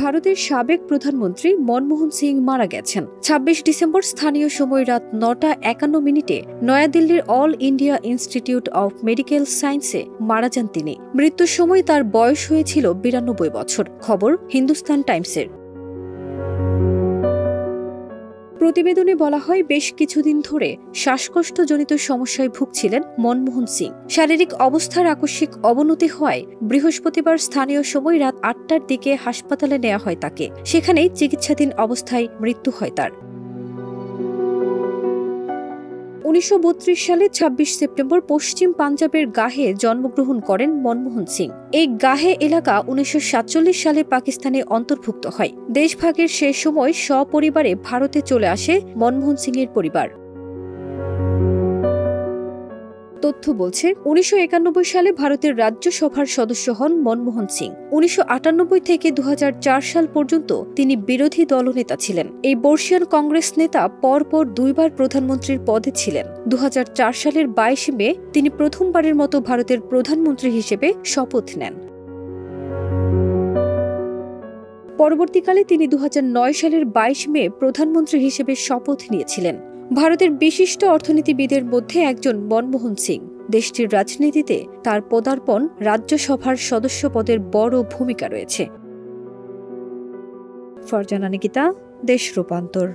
ভারতের সাবেক প্রধানমন্ত্রী মনমোহন সিং মারা গেছেন। ২৬ ডিসেম্বর স্থানীয় সময় রাত ৯টা৫১ নয়াদিল্লির All India Institute of Medical সায়েন্সে মারা যান তিনি। মৃত্যুর সময় তার বয়স হয়েছিল ৯২ বছর। খবর হিন্দুস্তান টাইমসের। প্রতিবেদনে বলা হয়, বেশ কিছুদিন ধরে শ্বাসকষ্টজনিত সমস্যায় ভুগছিলেন মনমোহন সিং। শারীরিক অবস্থার আকস্মিক অবনতি হওয়ায় বৃহস্পতিবার স্থানীয় সময় রাত ৮টার দিকে হাসপাতালে নেওয়া হয় তাকে। সেখানেই চিকিৎসাধীন অবস্থায় মৃত্যু হয় তার। ১৯৩২ সালে ২৬ সেপ্টেম্বর পশ্চিম পাঞ্জাবের গাহে জন্মগ্রহণ করেন মনমোহন সিং। এই গাহে এলাকা ১৯৪৭ সালে পাকিস্তানে অন্তর্ভুক্ত হয়। দেশভাগের শেষ সময় সপরিবারে ভারতে চলে আসে মনমোহন সিংয়ের পরিবার। তথ্য বলছে, ১৯৯১ সালে ভারতের রাজ্যসভার সদস্য হন মনমোহন সিং। ১৯৯৮ থেকে ২০০৪ সাল পর্যন্ত তিনি বিরোধী দলনেতা ছিলেন। এই বর্ষিয়ান কংগ্রেস নেতা পরপর দুইবার প্রধানমন্ত্রীর পদে ছিলেন। ২০০৪ সালের ২২ মে তিনি প্রথমবারের মতো ভারতের প্রধানমন্ত্রী হিসেবে শপথ নেন। পরবর্তীকালে তিনি ২০০৯ সালের ২২ মে প্রধানমন্ত্রী হিসেবে শপথ নিয়েছিলেন। ভারতের বিশিষ্ট অর্থনীতিবিদের মধ্যে একজন মনমোহন সিং। দেশটির রাজনীতিতে তার পদার্পণ রাজ্যসভার সদস্য পদের বড় ভূমিকা রয়েছে। ফারজানা নিকিতা, দেশ রূপান্তর।